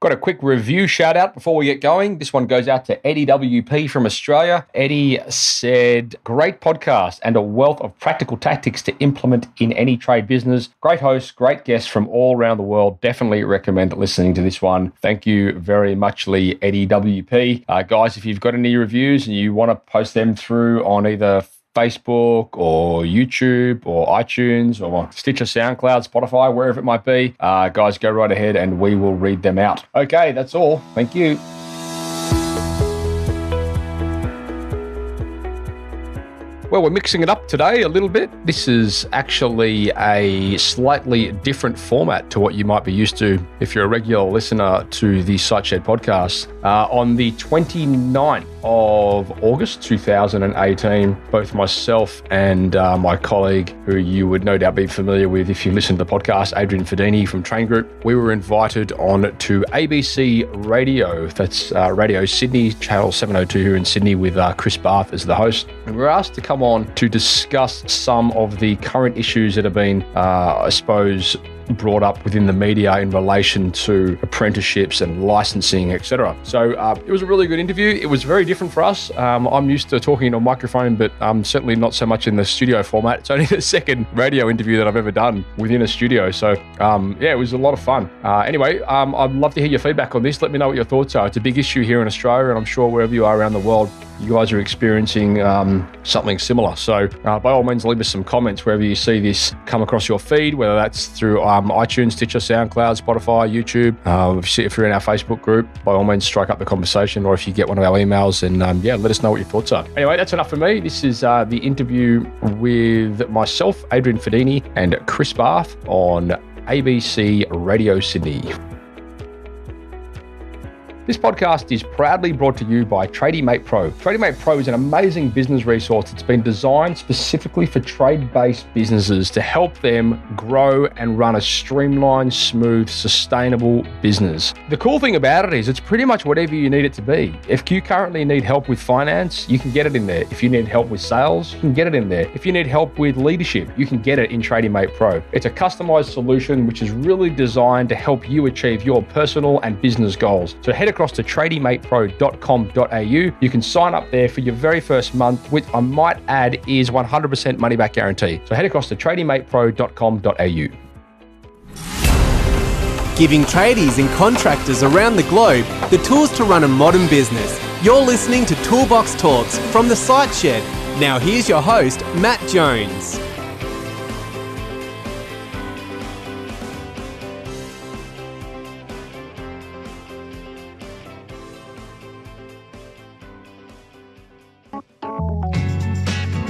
Got a quick review shout out before we get going. This one goes out to Eddie WP from Australia. Eddie said, great podcast and a wealth of practical tactics to implement in any trade business. Great host, great guests from all around the world. Definitely recommend listening to this one. Thank you very much, Eddie WP. Guys, if you've got any reviews and you want to post them through on either Facebook or YouTube or iTunes or Stitcher, SoundCloud, Spotify, wherever it might be, guys, go right ahead and we will read them out. Okay, that's all. Thank you. Well, we're mixing it up today a little bit. This is actually a slightly different format to what you might be used to if you're a regular listener to the SiteShed podcast. On the 29th of August 2018, both myself and my colleague, who you would no doubt be familiar with if you listen to the podcast, Adrian from Train Group, we were invited on to ABC Radio. That's Radio Sydney, Channel 702 here in Sydney, with Chris Barth as the host. And we were asked to come on to discuss some of the current issues that have been, I suppose, brought up within the media in relation to apprenticeships and licensing, etc. So it was a really good interview. It was very different for us. I'm used to talking into a microphone, but certainly not so much in the studio format. It's only the second radio interview that I've ever done within a studio. So yeah, it was a lot of fun. Anyway, I'd love to hear your feedback on this. Let me know what your thoughts are. It's a big issue here in Australia, and I'm sure wherever you are around the world, you guys are experiencing something similar. So by all means, leave us some comments wherever you see this come across your feed, whether that's through iTunes, Stitcher, SoundCloud, Spotify, YouTube. If you're in our Facebook group, by all means, strike up the conversation, or if you get one of our emails, and let us know what your thoughts are. Anyway, that's enough for me. This is the interview with myself, Adrian Fedini, and Chris Barth on ABC Radio Sydney. This podcast is proudly brought to you by tradiematepro. Tradiematepro is an amazing business resource that's been designed specifically for trade-based businesses to help them grow and run a streamlined, smooth, sustainable business. The cool thing about it is it's pretty much whatever you need it to be. If you currently need help with finance, you can get it in there. If you need help with sales, you can get it in there. If you need help with leadership, you can get it in tradiematepro. It's a customized solution which is really designed to help you achieve your personal and business goals. So head across to tradiematepro.com.au. You can sign up there for your very first month, which I might add is 100% money back guarantee. So head across to tradiematepro.com.au. Giving tradies and contractors around the globe the tools to run a modern business. You're listening to Toolbox Talks from the SiteShed. Now here's your host, Matt Jones.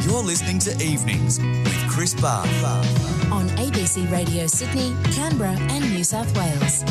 You're listening to Evenings with Chris Barth on ABC Radio Sydney, Canberra and New South Wales.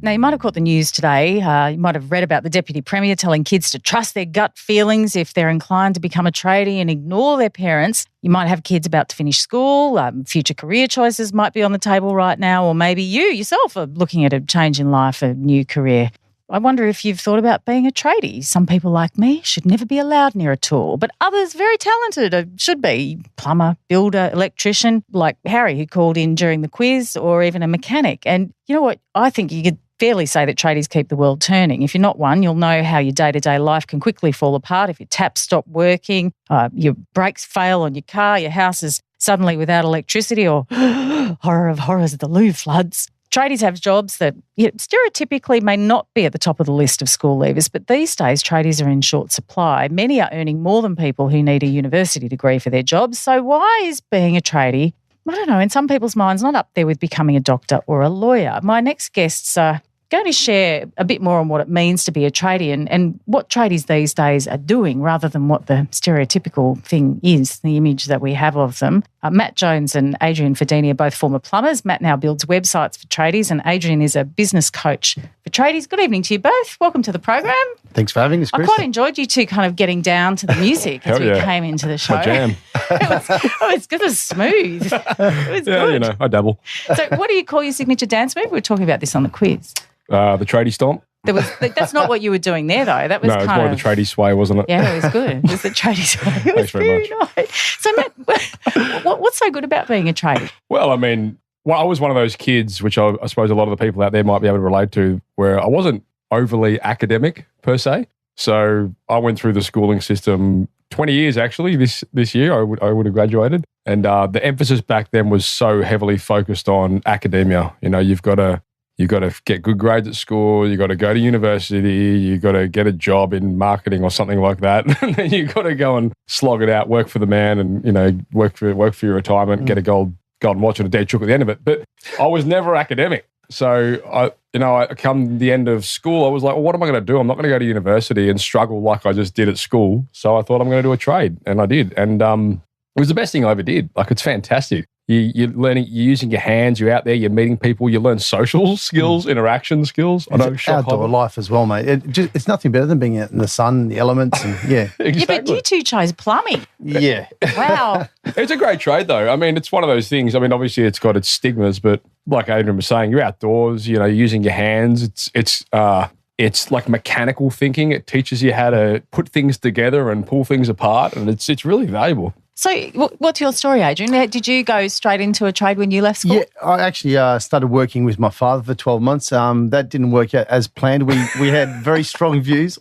Now, you might have caught the news today. You might have read about the Deputy Premier telling kids to trust their gut feelings if they're inclined to become a tradie and ignore their parents. You might have kids about to finish school. Future career choices might be on the table right now, or maybe you yourself are looking at a change in life, a new career. I wonder if you've thought about being a tradie. Some people like me should never be allowed near a tool, but others very talented should be. Plumber, builder, electrician, like Harry who called in during the quiz, or even a mechanic. And you know what? I think you could fairly say that tradies keep the world turning. If you're not one, you'll know how your day-to-day life can quickly fall apart if your taps stop working, your brakes fail on your car, your house is suddenly without electricity, or horror of horrors, the Loo floods. Tradies have jobs that stereotypically may not be at the top of the list of school leavers, but these days tradies are in short supply. Many are earning more than people who need a university degree for their jobs. So why is being a tradie, I don't know, in some people's minds, not up there with becoming a doctor or a lawyer? My next guests are going to share a bit more on what it means to be a tradie and what tradies these days are doing rather than what the stereotypical thing is, the image that we have of them. Matt Jones and Adrian Fedini are both former plumbers. Matt now builds websites for tradies, and Adrian is a business coach for tradies. Good evening to you both. Welcome to the program. Thanks for having us, Chris. I quite enjoyed you two kind of getting down to the music as we came into the show. My jam. It was smooth. It was good. I dabble. So what do you call your signature dance move? We were talking about this on the quiz. The tradie stomp. That's not what you were doing there, though. That was no, it was more the tradie sway, wasn't it? Yeah, it was good. It was the tradie sway. It was Thanks very much. nice. So, Matt, what's so good about being a tradie? Well, I mean, Well, I was one of those kids, which I suppose a lot of the people out there might be able to relate to, where I wasn't overly academic per se. So I went through the schooling system 20 years actually. This year I would have graduated, and the emphasis back then was so heavily focused on academia. You know, you've got to get good grades at school. You got to go to university. You got to get a job in marketing or something like that. And then you got to go and slog it out, work for the man, and work for your retirement, get a golden watch and a dead chook at the end of it. But I was never academic. So I come the end of school, I was like, well, what am I going to do? I'm not going to go to university and struggle like I just did at school. So I thought I'm going to do a trade, and I did. And it was the best thing I ever did. Like, it's fantastic. You're learning, you're using your hands, you're out there, you're meeting people, you learn social skills, interaction skills. It's outdoor life as well, mate. It's nothing better than being out in the sun, the elements, and Exactly. Yeah, but you two chose plumbing. Yeah. Wow. It's a great trade, though. I mean, it's one of those things. I mean, obviously, it's got its stigmas, but like Adrian was saying, you're outdoors. You're using your hands. It's like mechanical thinking. It teaches you how to put things together and pull things apart, and it's really valuable. So what's your story, Adrian? Did you go straight into a trade when you left school? Yeah, I actually started working with my father for 12 months. That didn't work out as planned. We had very strong views.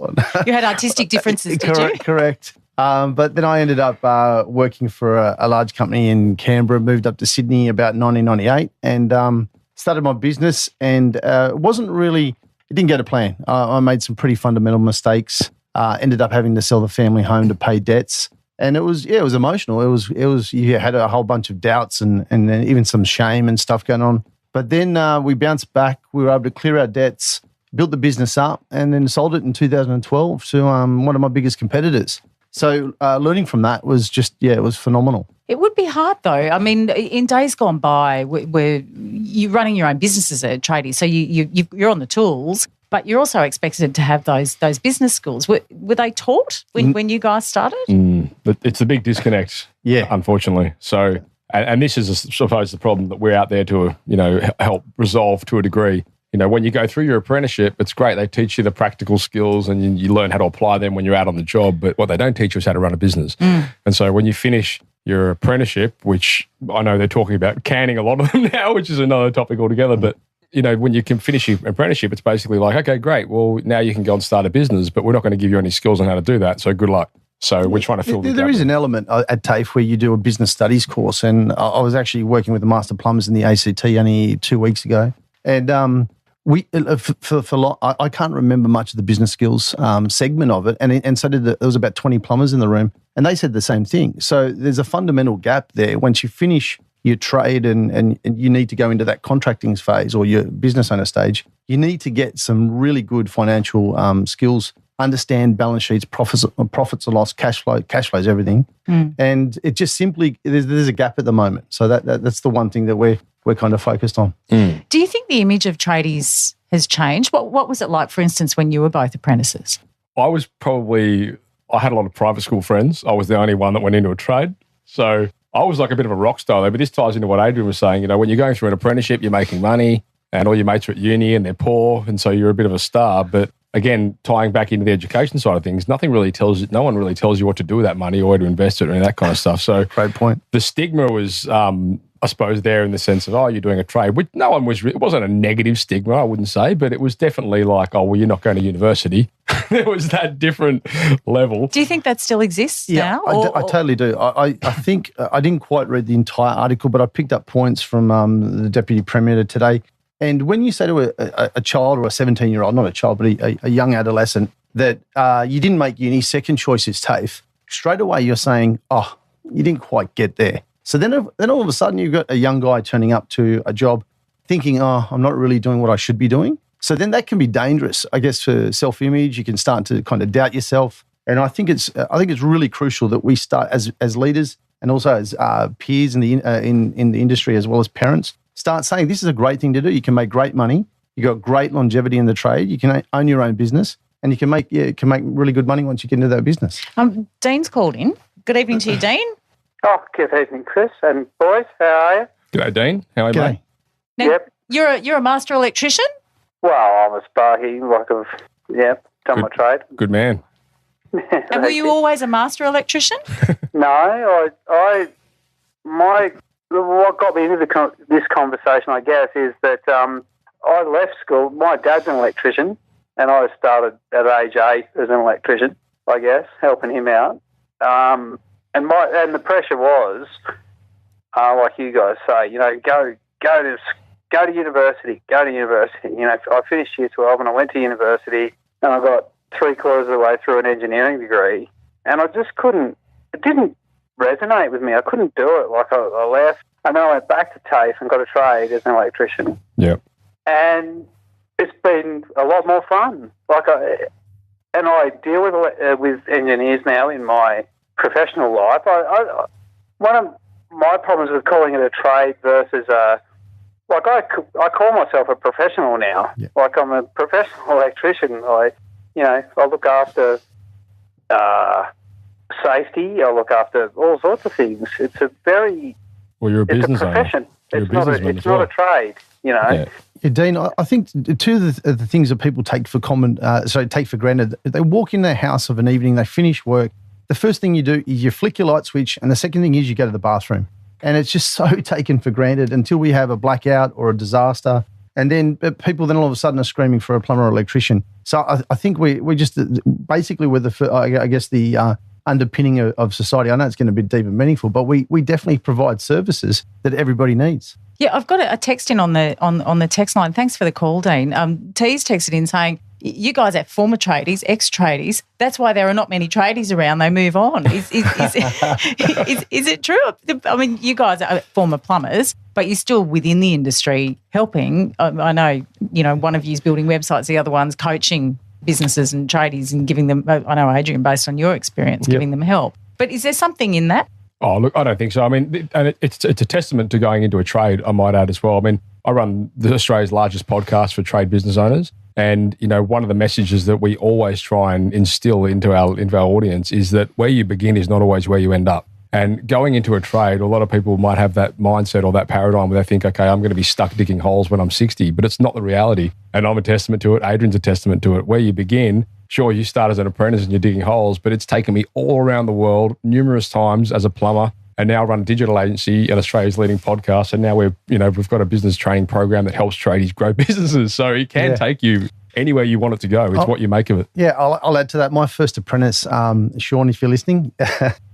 You had artistic differences, did you? Correct. But then I ended up working for a large company in Canberra, moved up to Sydney about 1998 and started my business, and it didn't go to plan. I made some pretty fundamental mistakes, ended up having to sell the family home to pay debts. And it was emotional. It was you had a whole bunch of doubts and even some shame and stuff going on. But then we bounced back. We were able to clear our debts, built the business up, and then sold it in 2012 to one of my biggest competitors. So learning from that was it was phenomenal. It would be hard though. I mean, in days gone by, where you're running your own business as a tradie, so you're on the tools, but you're also expected to have those business skills. Were they taught when you guys started? It's a big disconnect, unfortunately. So, and this is, I suppose, the problem that we're out there to, help resolve to a degree. When you go through your apprenticeship, it's great. They teach you the practical skills and you learn how to apply them when you're out on the job. But what they don't teach you is how to run a business. And so when you finish your apprenticeship, which I know they're talking about canning a lot of them now, which is another topic altogether, but when you can finish your apprenticeship, it's basically like, okay, great. Well, now you can go and start a business, but we're not going to give you any skills on how to do that. So good luck. So we're trying to fill the gap. There is an element at TAFE where you do a business studies course, and I was actually working with the Master Plumbers in the ACT only 2 weeks ago. And I can't remember much of the business skills segment of it, and so there was about 20 plumbers in the room, and they said the same thing. So there's a fundamental gap there. Once you finish your trade and you need to go into that contracting phase or your business owner stage, you need to get some really good financial skills, understand balance sheets, profits or loss, cash flows, everything. And it just simply, there's a gap at the moment. So that's the one thing that we're kind of focused on. Do you think the image of tradies has changed? What was it like, for instance, when you were both apprentices? I had a lot of private school friends. I was the only one that went into a trade. So I was like a bit of a rock star though, but this ties into what Adrian was saying. When you're going through an apprenticeship, you're making money and all your mates are at uni and they're poor, and so you're a bit of a star. But again, tying back into the education side of things, no one really tells you what to do with that money or where to invest it or any of that kind of stuff. So great point. The stigma was, I suppose, there in the sense of, you're doing a trade, which it wasn't a negative stigma, I wouldn't say, but it was definitely like, well, you're not going to university. There was that different level. Do you think that still exists now? I totally do. I think I didn't quite read the entire article, but I picked up points from the Deputy Premier today. And when you say to a child or a 17-year-old, not a child, but a young adolescent, that you didn't make uni, second choice is TAFE, straight away you're saying, you didn't quite get there. So then all of a sudden you've got a young guy turning up to a job thinking, I'm not really doing what I should be doing. So then that can be dangerous, I guess, for self-image. You can start to kind of doubt yourself. And I think it's really crucial that we start as leaders and also as peers in the industry, as well as parents, start saying this is a great thing to do. You can make great money. You got great longevity in the trade. You can own your own business, and you can make really good money once you get into that business. Dean's called in. Good evening to you, Dean. Oh, good evening, Chris and boys. How are you? G'day, Dean. How are you, mate? Now, Yep. You're a master electrician? Well, I'm a sparky, done my trade. Good man. And were you always a master electrician? No, my what got me into this conversation, I guess, is that I left school. My dad's an electrician, and I started at age 8 as an electrician, I guess, helping him out. And the pressure was, like you guys say, go to university. I finished year 12 and I went to university, and I got 3/4 of the way through an engineering degree, and I just couldn't. It didn't resonate with me. I couldn't do it. Like I left, and then I went back to TAFE and got a trade as an electrician. Yeah. And it's been a lot more fun. And I deal with engineers now in my professional life. One of my problems with calling it a trade versus I call myself a professional now. Yeah. Like I'm a professional electrician. I look after safety. I look after all sorts of things. It's a very you're a business it's a profession. Owner. It's not a trade. Yeah. Yeah, Dean, I think two of the things that people take for granted, they walk in their house of an evening, they finish work. The first thing you do is you flick your light switch, and the second thing is you go to the bathroom. And it's just so taken for granted until we have a blackout or a disaster. And then people then all of a sudden are screaming for a plumber or electrician. So I think we just basically we're the underpinning of society. I know it's going to be deep and meaningful, but we definitely provide services that everybody needs. Yeah, I've got a text in on the text line. Thanks for the call, Dean. T's texted in saying, you guys are former tradies, ex-tradies. That's why there are not many tradies around. They move on. Is it true? I mean, you guys are former plumbers, but you're still within the industry helping. I know, one of you is building websites, the other one's coaching businesses and tradies and giving them, I know, Adrian, based on your experience, giving them help. But is there something in that? Oh, look, I don't think so. I mean, and it's a testament to going into a trade, I might add as well. I mean, I run Australia's largest podcast for trade business owners. And, one of the messages that we always try and instill into our audience is that where you begin is not always where you end up. And going into a trade, a lot of people might have that mindset or that paradigm where they think, okay, I'm going to be stuck digging holes when I'm 60, but it's not the reality. And I'm a testament to it. Adrian's a testament to it. Where you begin, sure, you start as an apprentice and you're digging holes, but it's taken me all around the world numerous times as a plumber, and now run a digital agency and Australia's leading podcast. And now we've got a business training program that helps tradies grow businesses. So it can take you anywhere you want it to go. It's what you make of it. Yeah, I'll add to that. My first apprentice, Sean, if you're listening,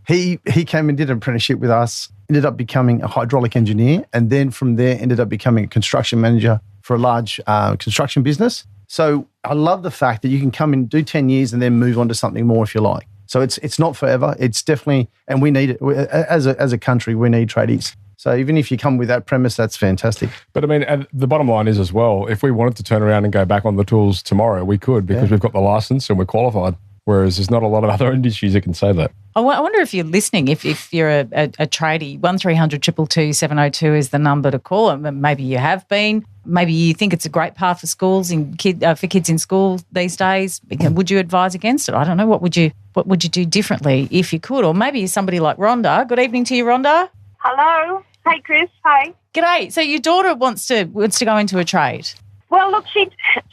he came and did an apprenticeship with us, ended up becoming a hydraulic engineer, and then from there ended up becoming a construction manager for a large construction business. So I love the fact that you can come and do 10 years and then move on to something more if you like. So it's not forever. It's definitely, and we need it. As a country, we need tradies. So even if you come with that premise, that's fantastic. But I mean, and the bottom line is as well, if we wanted to turn around and go back on the tools tomorrow, we could, because we've got the license and we're qualified. Whereas there's not a lot of other industries that can say that. I wonder if you're listening, if you're a tradie, 1300 222 702 is the number to call. Maybe you have been. Maybe you think it's a great path for schools for kids in school these days. Would you advise against it? I don't know. What would you do differently if you could? Or maybe you're somebody like Rhonda. Good evening to you, Rhonda. Hello. Hey, Chris. Hi. G'day. So your daughter wants to go into a trade. Well, look, she's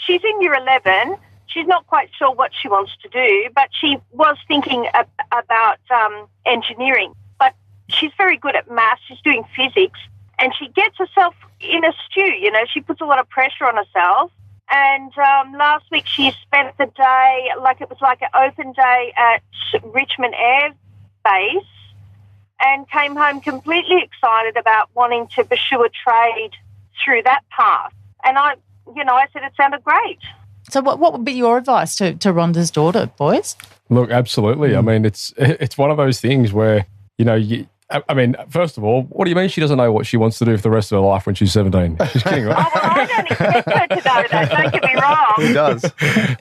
in year 11. She's not quite sure what she wants to do, but she was thinking about engineering. But she's very good at maths. She's doing physics, and she gets herself in a stew. She puts a lot of pressure on herself. And last week she spent the day, it was like an open day at Richmond Air Base, and came home completely excited about wanting to pursue a trade through that path. And I said it sounded great. So what would be your advice to Rhonda's daughter, boys? Look, absolutely. I mean, it's one of those things where, first of all, what do you mean she doesn't know what she wants to do for the rest of her life when she's 17? She's kidding, right? Oh, well, I don't expect her to know that. Don't get me wrong. Who does?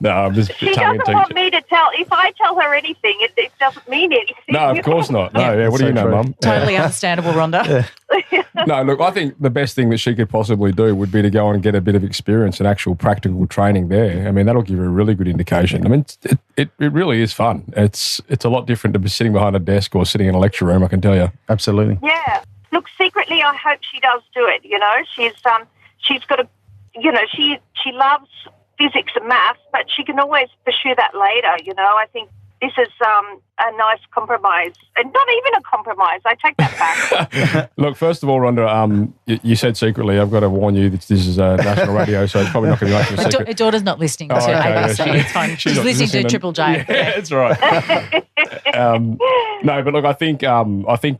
No, I'm just She doesn't want me to tell. If I tell her anything, it doesn't mean anything. No, of course not. No, yeah. What do you know, Mum? Totally understandable, Rhonda. No, look, I think the best thing that she could possibly do would be to go and get a bit of experience and actual practical training there. I mean, that'll give her a really good indication. I mean, it really is fun. It's a lot different to be sitting behind a desk or sitting in a lecture room, I can tell you. Absolutely. Yeah. Look, secretly, I hope she does do it. She's got a, she loves physics and maths, but she can always pursue that later. I think this is a nice compromise. And not even a compromise. I take that back. Look, first of all, Rhonda, you said secretly, I've got to warn you that this is national radio, so it's probably not going to be much of a secret. My daughter's not listening to okay, ABC. yeah, It's fine. She's listening to Triple J. Yeah, that's right. No, but look, I think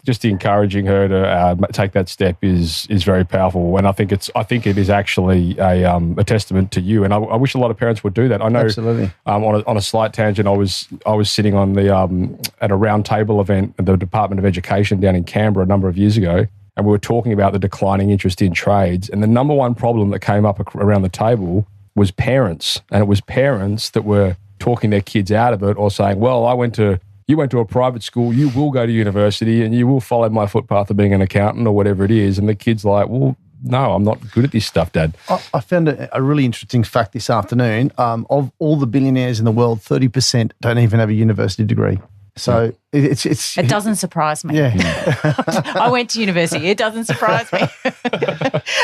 just encouraging her to take that step is very powerful, and I think it is actually a testament to you. And I wish a lot of parents would do that. I know. Absolutely. On a slight tangent, I was sitting on at a round table event at the Department of Education down in Canberra a number of years ago, and we were talking about the declining interest in trades. And the number one problem that came up around the table was parents, and it was parents that were talking their kids out of it or saying, well, you went to a private school, you will go to university and you will follow my footpath of being an accountant or whatever it is. And the kid's like, well, no, I'm not good at this stuff, Dad. I found a really interesting fact this afternoon. Of all the billionaires in the world, 30% don't even have a university degree. So it doesn't surprise me. Yeah. I went to university. It doesn't surprise me.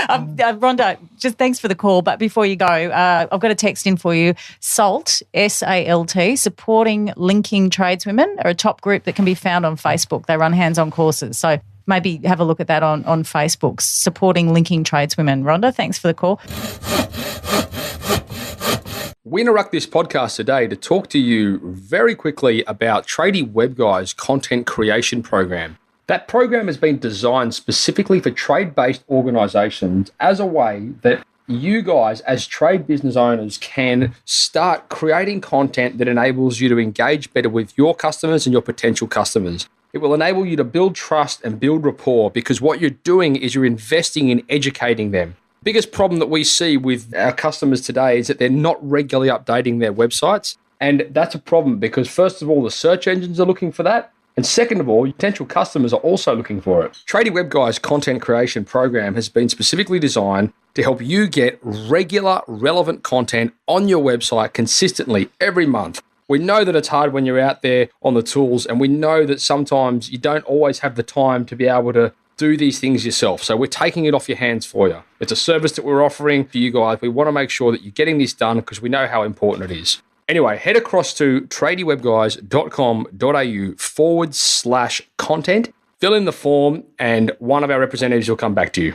Rhonda, just thanks for the call. But before you go, I've got a text in for you. SALT, SALT, Supporting Linking Tradeswomen, are a top group that can be found on Facebook. They run hands-on courses. So maybe have a look at that on Facebook, Supporting Linking Tradeswomen. Rhonda, thanks for the call. We interrupt this podcast today to talk to you very quickly about Tradie Web Guys' content creation program. That program has been designed specifically for trade-based organisations as a way that you guys as trade business owners can start creating content that enables you to engage better with your customers and your potential customers. It will enable you to build trust and build rapport, because what you're doing is you're investing in educating them. Biggest problem that we see with our customers today is that they're not regularly updating their websites. And that's a problem because, first of all, the search engines are looking for that. And second of all, potential customers are also looking for it. Tradie Web Guys' content creation program has been specifically designed to help you get regular, relevant content on your website consistently every month. We know that it's hard when you're out there on the tools, and we know that sometimes you don't always have the time to be able to do these things yourself. So we're taking it off your hands for you. It's a service that we're offering for you guys. We want to make sure that you're getting this done because we know how important it is. Anyway, head across to tradiewebguys.com.au/content, fill in the form, and one of our representatives will come back to you.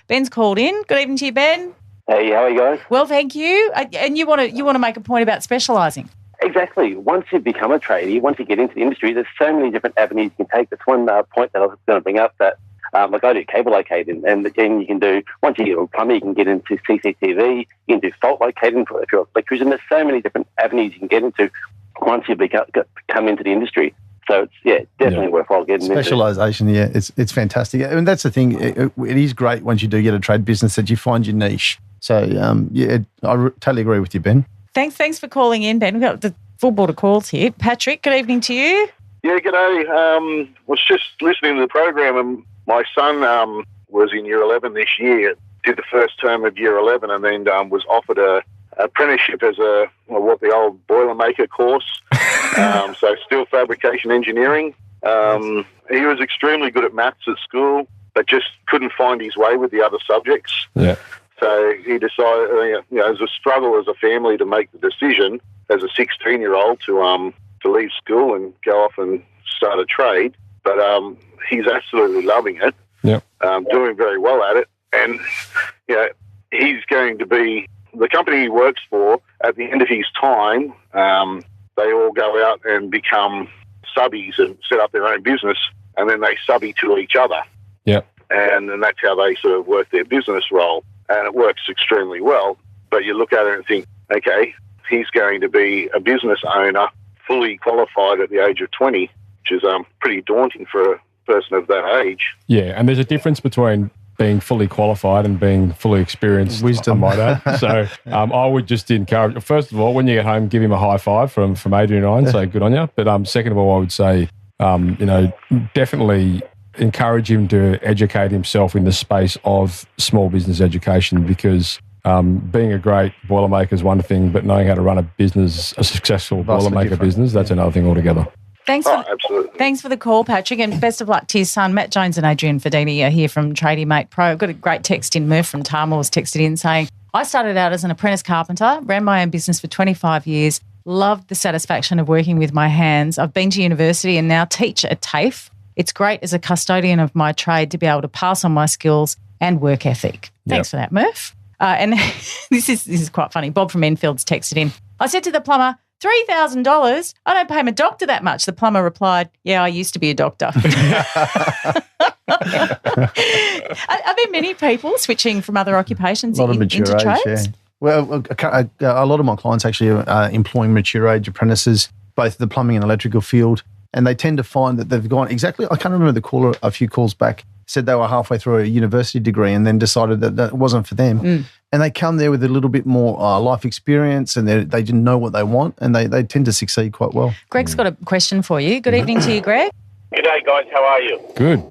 Ben's called in. Good evening to you, Ben. Hey, how are you guys? Well, thank you. And you want to make a point about specialising. Exactly. Once you become a tradie, once you get into the industry, there's so many different avenues you can take. That's one point that I was going to bring up, that like I do cable locating, and you can do, once you get a plumber, you can get into CCTV, you can do fault locating if you're an electrician. There's so many different avenues you can get into once you come into the industry. So it's definitely worthwhile getting into. Specialisation, it's fantastic. And that's the thing. It is great once you do get a trade business that you find your niche. So I totally agree with you, Ben. Thanks for calling in, Ben. We've got the full board of calls here. Patrick, good evening to you. Yeah, g'day. Was just listening to the program, and my son was in Year 11 this year, did the first term of Year 11, and then was offered a apprenticeship as what the old Boilermaker course, so steel fabrication engineering. He was extremely good at maths at school, but just couldn't find his way with the other subjects. Yeah. So he decided, it was a struggle as a family to make the decision as a 16-year-old to leave school and go off and start a trade. But he's absolutely loving it, doing very well at it. And, he's going to be, the company he works for, at the end of his time, they all go out and become subbies and set up their own business, and then they subby to each other. Yeah. And that's how they sort of work their business role. And it works extremely well. But you look at it and think, okay, he's going to be a business owner, fully qualified at the age of 20, which is pretty daunting for a person of that age. Yeah, and there's a difference between being fully qualified and being fully experienced. Wisdom. I might add. So I would just encourage, first of all, when you get home, give him a high five from Adrian and I and say good on you. But second of all, I would say, definitely encourage him to educate himself in the space of small business education, because being a great Boilermaker is one thing, but knowing how to run a business, a successful Boilermaker business, that's another thing altogether. Absolutely. Thanks for the call, Patrick, and best of luck to his son. Matt Jones and Adrian Fedini are here from tradiematepro. I've got a great text in. Murph from Tarmore's texted in saying, I started out as an apprentice carpenter, ran my own business for 25 years, Love the satisfaction of working with my hands. I've been to university and now teach at TAFE. It's great as a custodian of my trade to be able to pass on my skills and work ethic. Thanks for that, Murph. And this is quite funny. Bob from Enfield's texted in. I said to the plumber, $3,000? I don't pay my doctor that much. The plumber replied, yeah, I used to be a doctor. Are there many people switching from other occupations into trades? Yeah. Well, a lot of my clients actually are employing mature age apprentices, both the plumbing and electrical field, and they tend to find that they've gone exactly, I can't remember the caller a few calls back, said they were halfway through a university degree and then decided that that wasn't for them. And they come there with a little bit more life experience and they didn't know what they want and they tend to succeed quite well. Greg's got a question for you. Good evening to you, Greg. G'day, guys. How are you? Good.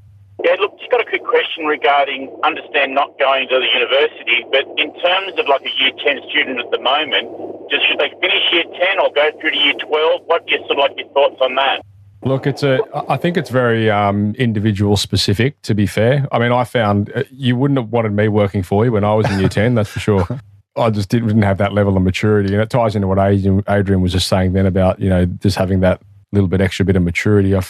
Yeah, look, just got a quick question regarding, understand not going to the university, but in terms of like a Year 10 student at the moment, should they finish Year 10 or go through to Year 12? What are your thoughts on that? Look, I think it's very individual specific, to be fair. I mean, I found you wouldn't have wanted me working for you when I was in Year 10, that's for sure. I just didn't have that level of maturity. And it ties into what Adrian was just saying then about, just having that little bit extra bit of maturity. I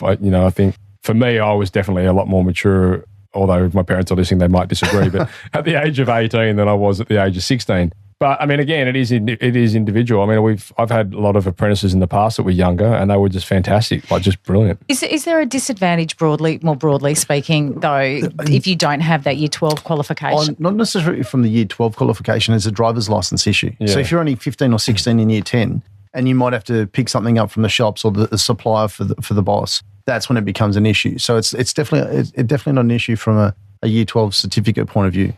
think for me, I was definitely a lot more mature, although if my parents are listening, they might disagree, but at the age of 18 than I was at the age of 16. But I mean, again, it is individual. I mean, I've had a lot of apprentices in the past that were younger, and they were just fantastic, like just brilliant. Is there a disadvantage more broadly speaking, though, if you don't have that Year 12 qualification? Not necessarily from the Year 12 qualification, it's a driver's license issue. Yeah. So if you're only 15 or 16 in Year 10, and you might have to pick something up from the shops or the supplier for the boss, that's when it becomes an issue. So it's definitely not an issue from a Year 12 certificate point of view.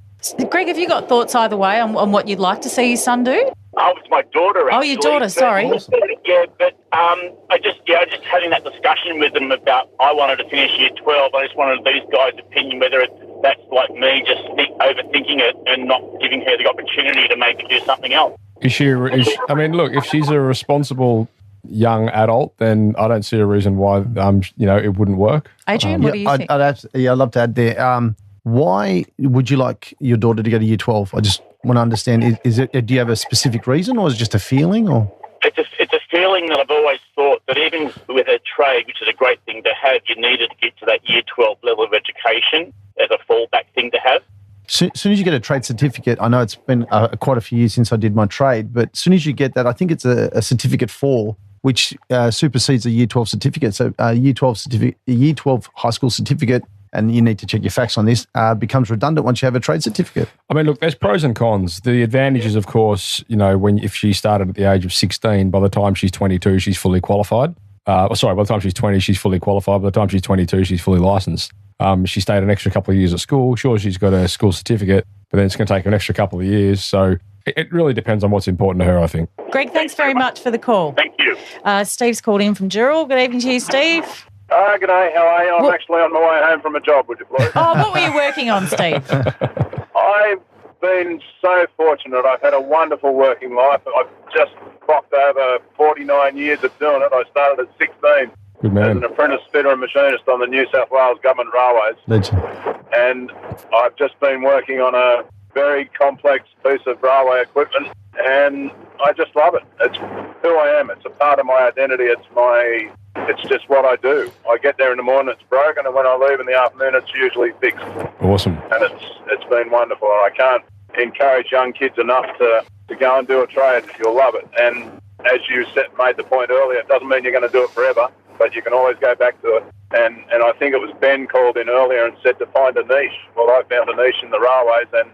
Greg, have you got thoughts either way on what you'd like to see your son do? Oh, it's my daughter, actually. Oh, your daughter, sorry. Yeah, but I just having that discussion with them about I wanted to finish Year 12. I just wanted these guys' opinion whether that's like me just overthinking it and not giving her the opportunity to maybe do something else. I mean, look, if she's a responsible young adult, then I don't see a reason why it wouldn't work. Adrian, what do you think? I'd love to add there. Why would you like your daughter to go to Year 12? I just want to understand, do you have a specific reason or is it just a feeling? Or It's a feeling that I've always thought that even with a trade, which is a great thing to have, you needed to get to that Year 12 level of education as a fallback thing to have. Soon as you get a trade certificate, I know it's been quite a few years since I did my trade, but as soon as you get that, I think it's a certificate 4, which supersedes a Year 12 certificate. So Year 12 high school certificate, and you need to check your facts on this, becomes redundant once you have a trade certificate. I mean, look, there's pros and cons. The advantage is, of course, if she started at the age of 16, by the time she's 22, she's fully qualified. By the time she's 20, she's fully qualified. By the time she's 22, she's fully licensed. She stayed an extra couple of years at school. Sure, she's got a school certificate, but then it's going to take an extra couple of years. So it really depends on what's important to her, I think. Greg, thanks very much for the call. Thank you. Steve's called in from Dural. Good evening to you, Steve. G'day, how are you? I'm actually on my way home from a job, would you please? Oh, what were you working on, Steve? I've been so fortunate. I've had a wonderful working life. I've just clocked over 49 years of doing it. I started at 16 Good man. as an apprentice fitter and machinist on the New South Wales Government Railways. Legend. And I've just been working on a very complex piece of railway equipment, and I just love it. It's who I am. It's a part of my identity. It's just what I do. I get there in the morning, it's broken, and when I leave in the afternoon, it's usually fixed. Awesome. And it's been wonderful. I can't encourage young kids enough to go and do a trade. You'll love it. And as you made the point earlier, it doesn't mean you're going to do it forever, but you can always go back to it. And I think it was Ben called in earlier and said to find a niche. Well, I found a niche in the railways, and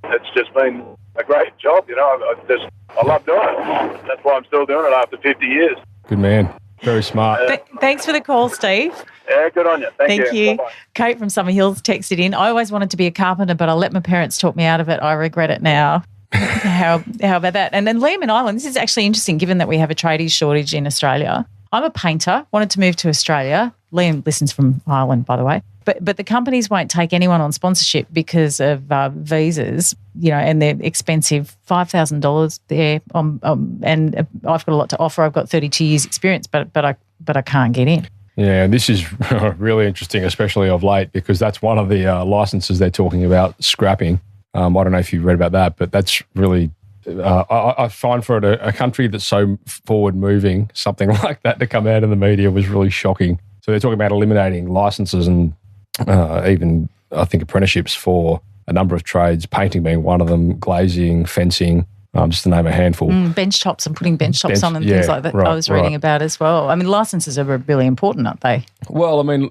it's just been a great job. I love doing it. That's why I'm still doing it after 50 years. Good man. Very smart. Thanks for the call, Steve. Yeah, good on you. Thank you. Bye-bye. Kate from Summer Hills texted in. I always wanted to be a carpenter, but I let my parents talk me out of it. I regret it now. How about that? And then Liam in Ireland, this is actually interesting given that we have a tradies shortage in Australia. I'm a painter, wanted to move to Australia. Liam listens from Ireland, by the way. But the companies won't take anyone on sponsorship because of visas, and they're expensive, $5,000 there. And I've got a lot to offer. I've got 32 years experience, but I can't get in. Yeah, and this is really interesting, especially of late, because that's one of the licenses they're talking about scrapping. I don't know if you've read about that, but that's really I find for a country that's so forward-moving, something like that to come out in the media was really shocking. So they're talking about eliminating licenses and even, I think, apprenticeships for a number of trades, painting being one of them, glazing, fencing, just to name a handful. Bench tops and putting bench tops on and things like that. Right, I was reading about as well. I mean, licenses are really important, aren't they? Well, I mean,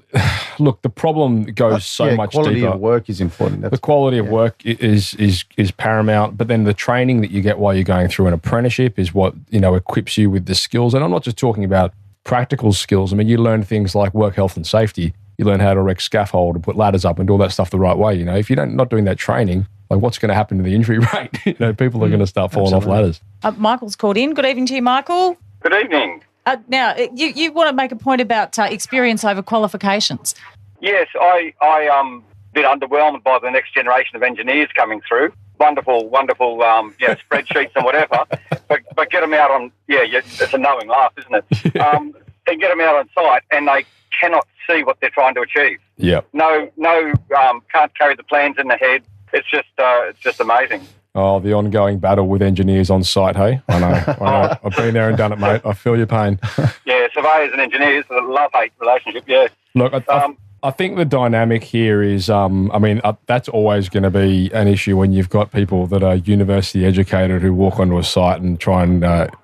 look, the problem goes so much deeper. Quality of work is important. The quality of work is paramount, but then the training that you get while you're going through an apprenticeship is what, equips you with the skills. And I'm not just talking about practical skills. I mean, you learn things like work health and safety. You learn how to erect scaffold and put ladders up and do all that stuff the right way. If you're not doing that training, like what's going to happen to the injury rate? People are going to start falling off ladders. Michael's called in. Good evening to you, Michael. Good evening. Now, you want to make a point about experience over qualifications. Yes, I'm a bit underwhelmed by the next generation of engineers coming through. Wonderful, spreadsheets and whatever. But get them out on, it's a knowing laugh, isn't it? They get them out on site and they cannot see what they're trying to achieve. Yeah. No, can't carry the plans in the head. It's just amazing. Oh, the ongoing battle with engineers on site, hey? I know. I've been there and done it, mate. I feel your pain. Yeah, surveyors and engineers, a love-hate relationship, yeah. Look, I think the dynamic here is, that's always going to be an issue when you've got people that are university educated who walk onto a site and try and,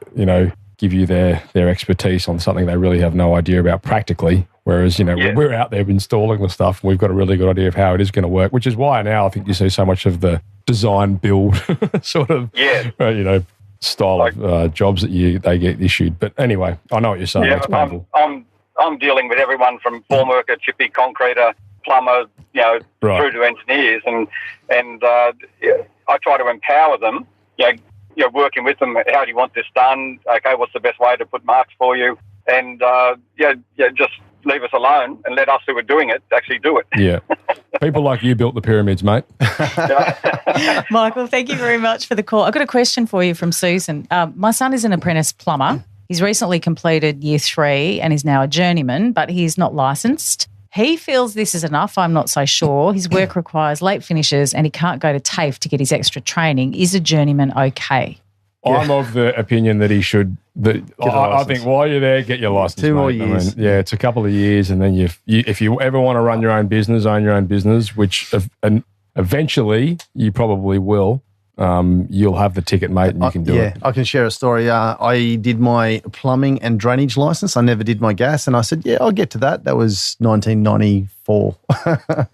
give you their expertise on something they really have no idea about practically. Whereas, we're out there installing the stuff and we've got a really good idea of how it is going to work, which is why now I think you see so much of the design build sort of, style of jobs that they get issued. But anyway, I know what you're saying. Yeah, it's painful. I'm dealing with everyone from formworker, chippy, concreter, plumber, through to engineers, and I try to empower them. Working with them. How do you want this done? Okay, what's the best way to put marks for you? And just leave us alone and let us who are doing it actually do it. Yeah, people like you built the pyramids, mate. Michael, thank you very much for the call. I've got a question for you from Susan. My son is an apprentice plumber. He's recently completed year 3 and is now a journeyman, but he's not licensed. He feels this is enough. I'm not so sure. His work requires late finishes and he can't go to TAFE to get his extra training. Is a journeyman okay? I'm of the opinion that he should. I think while you're there, get your license. 2 more years. It's a couple of years, and then if you ever want to run your own business, own your own business, which eventually you probably will. You'll have the ticket, mate, and you can do it. Yeah, I can share a story. I did my plumbing and drainage license. I never did my gas, and I said, I'll get to that. That was 1994.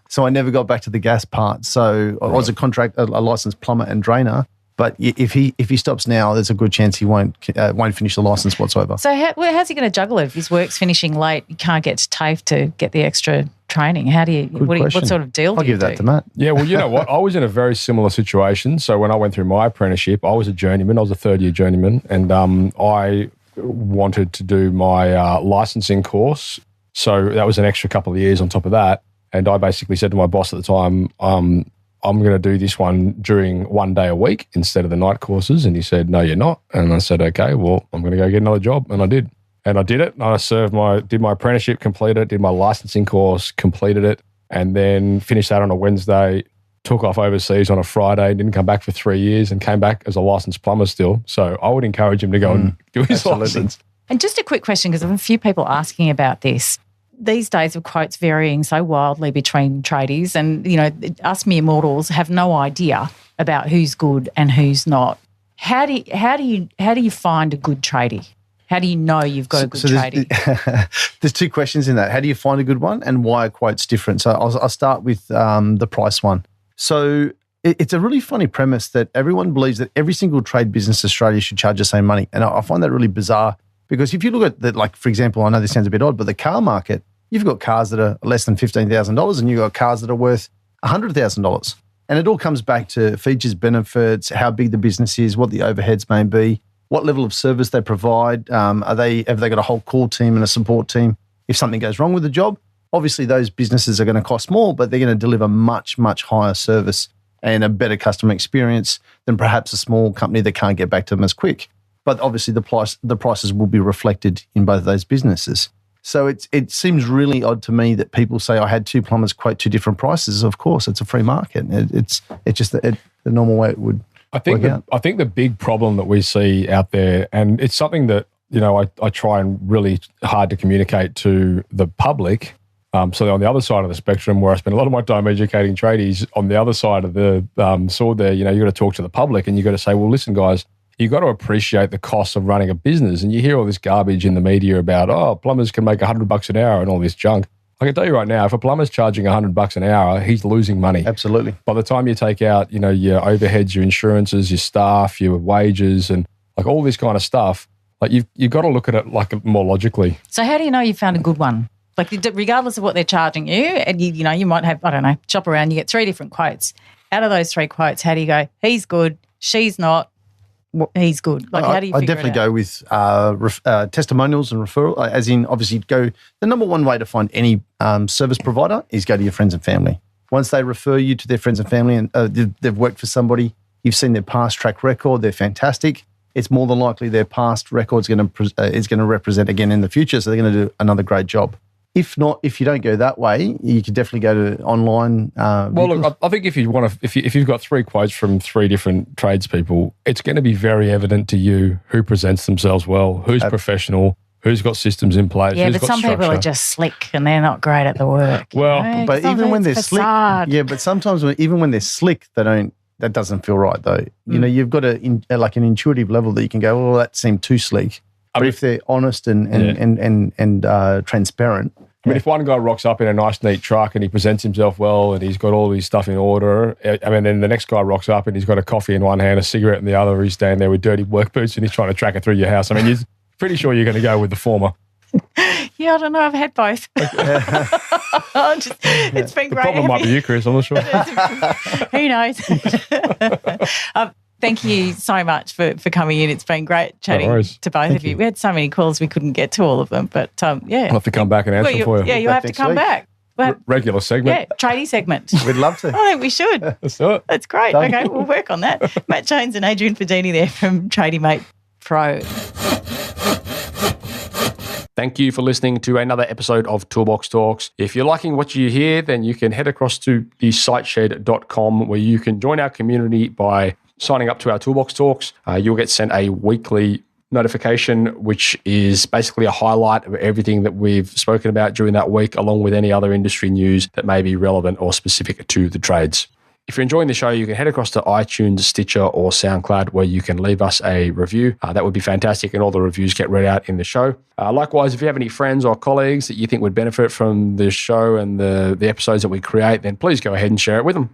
So I never got back to the gas part. So I was a licensed plumber and drainer. But if he stops now, there's a good chance he won't finish the license whatsoever. So how's he going to juggle it if his work's finishing late? You can't get to TAFE to get the extra training. What sort of deal? I'll give that to Matt. Yeah, well, you know what? I was in a very similar situation. So when I went through my apprenticeship, I was a journeyman. I was a third-year journeyman, and I wanted to do my licensing course. So that was an extra couple of years on top of that. And I basically said to my boss at the time, I'm going to do this one during 1 day a week instead of the night courses. And he said, no, you're not. And I said, okay, well, I'm going to go get another job. And I did. And I did it. And I did my apprenticeship, completed it, did my licensing course, completed it, and then finished that on a Wednesday, took off overseas on a Friday, didn't come back for 3 years and came back as a licensed plumber still. So I would encourage him to go and do his license. And just a quick question, because I have a few people asking about this. These days of quotes varying so wildly between tradies, and us mere mortals have no idea about who's good and who's not. How do you find a good tradie? How do you know you've got a good tradie? There's 2 questions in that. How do you find a good one, and why are quotes different? So I'll start with the price one. So it's a really funny premise that everyone believes that every single trade business in Australia should charge the same money, and I find that really bizarre. Because if you look at for example, I know this sounds a bit odd, but the car market, you've got cars that are less than $15,000 and you've got cars that are worth $100,000. And it all comes back to features, benefits, how big the business is, what the overheads may be, what level of service they provide. Have they got a whole core team and a support team? If something goes wrong with the job, obviously those businesses are going to cost more, but they're going to deliver much, much higher service and a better customer experience than perhaps a small company that can't get back to them as quick. But obviously the prices will be reflected in both of those businesses. So it seems really odd to me that people say I had 2 plumbers quote 2 different prices. Of course, it's a free market. It's just the normal way it would I think the big problem that we see out there, and it's something that, you know, I try and really hard to communicate to the public. So on the other side of the spectrum, where I spend a lot of my time educating tradies, on the other side of the sword there, you know, you've got to talk to the public and you've got to say, well, listen, guys, you've got to appreciate the cost of running a business. And you hear all this garbage in the media about, oh, plumbers can make $100 an hour and all this junk. I can tell you right now, if a plumber's charging $100 an hour, he's losing money. Absolutely. By the time you take out, you know, your overheads, your insurances, your staff, your wages, and like all this kind of stuff, like you've got to look at it like more logically. So how do you know you found a good one? Like regardless of what they're charging you, and you know, you might have, I don't know, shop around, you get 3 different quotes. Out of those 3 quotes, how do you go, he's good, she's not, he's good? Like, how do you figure I definitely go with testimonials and referral, as in obviously the number one way to find any service provider is go to your friends and family. Once they refer you to their friends and family and they've worked for somebody, you've seen their past track record, they're fantastic, it's more than likely their past record is going to represent again in the future, so they're going to do another great job. If not, if you don't go that way, you could definitely go to online. Well, look, I think if you want to, if you've got 3 quotes from 3 different tradespeople, it's going to be very evident to you who presents themselves well, who's professional, who's got systems in place. Yeah, who's but got some structure. people are just slick and they're not great at the work. Well, you know? But even when they're slick, facade. but sometimes even when they're slick, that doesn't feel right though. You know, you've got like an intuitive level that you can go, well, that seemed too sleek. But if they're honest and transparent. I mean, if one guy rocks up in a nice, neat truck and he presents himself well and he's got all his stuff in order, I mean, then the next guy rocks up and he's got a coffee in one hand, a cigarette in the other, he's standing there with dirty work boots and he's trying to track it through your house. I mean, you're pretty sure you're going to go with the former. Yeah, I don't know. I've had both. It's been The great. problem might be you, Chris. I'm not sure. Who knows? Thank you so much for coming in. It's been great chatting to both of you. We had so many calls we couldn't get to all of them, but yeah. I'll have to come back and answer for you. Yeah, you'll have to come back. Regular segment. Yeah, tradie segment. We'd love to. I think we should. Let's do it. That's great. Okay, we'll work on that. Matt Jones and Adrian Fadini there from tradiematepro. Thank you for listening to another episode of Toolbox Talks. If you're liking what you hear, then you can head across to thesiteshed.com where you can join our community by signing up to our Toolbox Talks. You'll get sent a weekly notification, which is basically a highlight of everything that we've spoken about during that week, along with any other industry news that may be relevant or specific to the trades. If you're enjoying the show, you can head across to iTunes, Stitcher, or SoundCloud, where you can leave us a review. That would be fantastic, and all the reviews get read out in the show. Likewise, if you have any friends or colleagues that you think would benefit from the show and the episodes that we create, then please go ahead and share it with them.